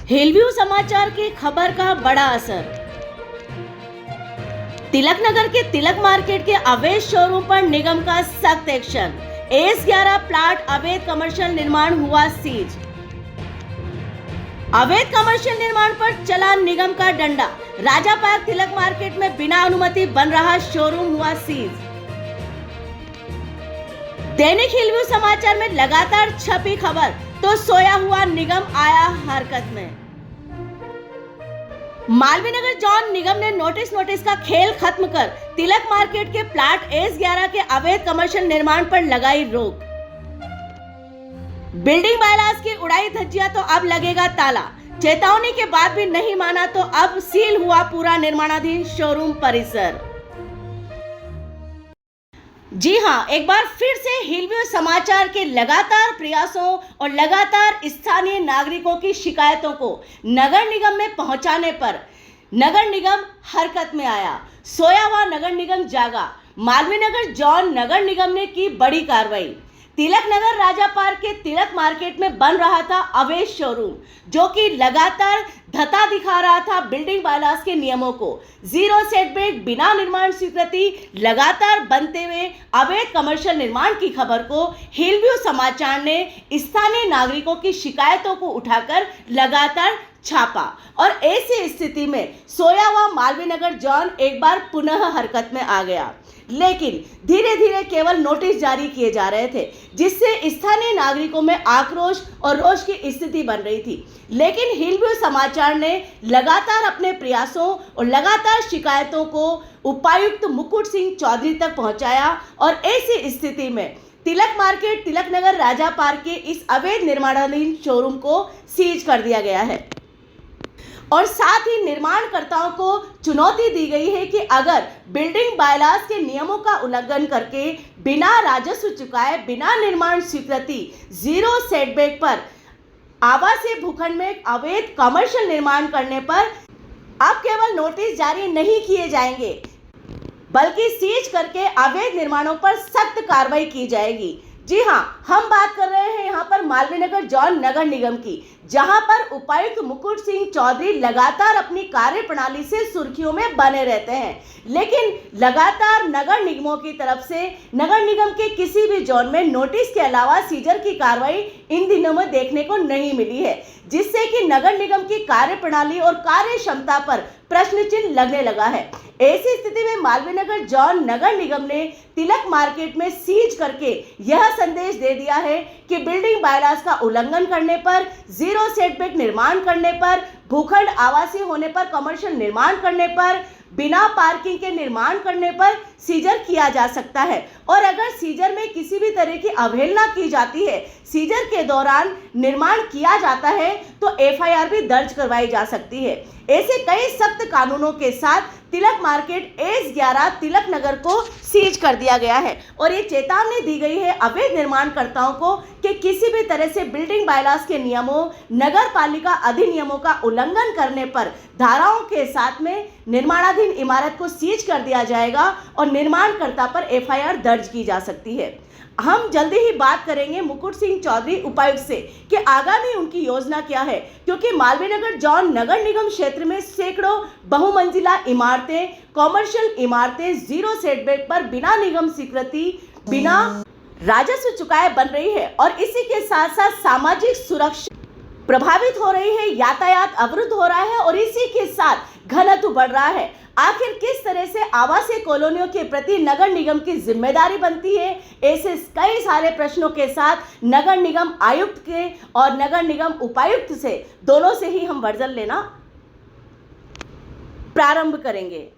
Hillview समाचार की खबर का बड़ा असर। तिलक नगर के तिलक मार्केट के अवैध शोरूम पर निगम का सख्त एक्शन। एस11 प्लाट अवैध कमर्शियल निर्माण हुआ सीज। अवैध कमर्शियल निर्माण पर चला निगम का डंडा। राजा पार्क तिलक मार्केट में बिना अनुमति बन रहा शोरूम हुआ सीज। दैनिक हिलव्यू समाचार में लगातार छपी खबर तो सोया हुआ निगम आया हरकत में। मालवीय नगर जोन निगम ने नोटिस का खेल खत्म कर तिलक मार्केट के प्लाट S11 के अवैध कमर्शियल निर्माण पर लगाई रोक। बिल्डिंग बायलास की उड़ाई धज्जियां तो अब लगेगा ताला। चेतावनी के बाद भी नहीं माना तो अब सील हुआ पूरा निर्माणाधीन शोरूम परिसर। जी हां, एक बार फिर से हिलव्यू समाचार के लगातार प्रयासों और लगातार स्थानीय नागरिकों की शिकायतों को नगर निगम में पहुंचाने पर नगर निगम हरकत में आया। सोया हुआ नगर निगम जागा। मालवीय नगर जोन नगर निगम ने की बड़ी कार्रवाई। तिलक नगर राजा पार्क के तिलक मार्केट में बन रहा था अवैध शोरूम, जो कि लगातार धता दिखा रहा था बिल्डिंग बायलास के नियमों को। जीरो सेटबैक, बिना निर्माण स्वीकृति लगातार बनते हुए अवैध कमर्शियल निर्माण की खबर को हिलव्यू समाचार ने स्थानीय नागरिकों की शिकायतों को उठाकर लगातार छापा और ऐसी स्थिति में सोया हुआ मालवीय नगर जोन एक बार पुनः हरकत में आ गया। लेकिन धीरे धीरे केवल नोटिस जारी किए जा रहे थे, जिससे स्थानीय नागरिकों में आक्रोश और रोष की स्थिति बन रही थी। लेकिन हिलव्यू समाचार ने लगातार अपने प्रयासों और लगातार शिकायतों को उपायुक्त मुकुट सिंह चौधरी तक पहुंचाया और ऐसी स्थिति में तिलक मार्केट तिलक नगर राजा पार्क के इस अवैध निर्माणाधीन शोरूम को सीज कर दिया गया है और साथ ही निर्माणकर्ताओं को चुनौती दी गई है कि अगर बिल्डिंग बायलास के नियमों का उल्लंघन करके बिना राजस्व चुकाए, बिना निर्माण स्वीकृति, जीरो सेटबैक पर आवासीय भूखंड में अवैध कमर्शियल निर्माण करने पर अब केवल नोटिस जारी नहीं किए जाएंगे, बल्कि सीज करके अवैध निर्माणों पर सख्त कार्रवाई की जाएगी। जी हां, हम बात कर रहे हैं यहां पर मालवीय नगर जोन नगर निगम की, जहां पर उपायुक्त मुकुट सिंह चौधरी लगातार अपनी कार्य प्रणाली से सुर्खियों में बने रहते हैं। लेकिन लगातार नगर निगमों की तरफ से नगर निगम के किसी भी जोन में नोटिस के अलावा सीजर की कार्रवाई इन दिनों में देखने को नहीं मिली है, जिससे कि नगर निगम की कार्य प्रणाली और कार्य क्षमता पर प्रश्न चिन्ह लगने लगा है। ऐसी स्थिति में मालवीय नगर जोन नगर निगम ने तिलक मार्केट में सीज करके यह संदेश दे दिया है कि बिल्डिंग बायलास का उल्लंघन करने पर, जीरो सेटबैक निर्माण करने पर, भूखंड आवासीय होने पर, कमर्शियल निर्माण करने पर, बिना पार्किंग के निर्माण करने पर सीजर किया जा सकता है। और अगर सीजर में किसी भी तरह की अवहेलना की जाती है, सीजर के दौरान निर्माण किया जाता है, तो एफआईआर भी दर्ज करवाई जा सकती है। ऐसे कई सख्त कानूनों के साथ तिलक मार्केट S11 तिलक नगर को सीज कर दिया गया है और ये चेतावनी दी गई है अवैध निर्माणकर्ताओं को कि किसी भी तरह से बिल्डिंग बायलास के नियमों, नगर पालिका अधिनियमों का उल्लंघन करने पर धाराओं के साथ में निर्माणाधीन इमारत को सीज कर दिया जाएगा और निर्माणकर्ता पर एफआईआर दर्ज की जा सकती है। हम जल्दी ही बात करेंगे मुकुट सिंह चौधरी उपायुक्त से कि आगामी उनकी योजना क्या है, क्योंकि मालवीय नगर जोन नगर निगम क्षेत्र में सैकड़ों बहुमंजिला इमारतें, कमर्शियल इमारतें जीरो सेटबैक पर बिना निगम स्वीकृति, बिना राजस्व चुकाए बन रही है और इसी के साथ साथ सामाजिक सुरक्षा प्रभावित हो रही है, यातायात अवरुद्ध हो रहा है और इसी के साथ घनत्व बढ़ रहा है। आखिर किस तरह से आवासीय कॉलोनियों के प्रति नगर निगम की जिम्मेदारी बनती है? ऐसे कई सारे प्रश्नों के साथ नगर निगम आयुक्त के और नगर निगम उपायुक्त से दोनों से ही हम वर्जन लेना प्रारंभ करेंगे।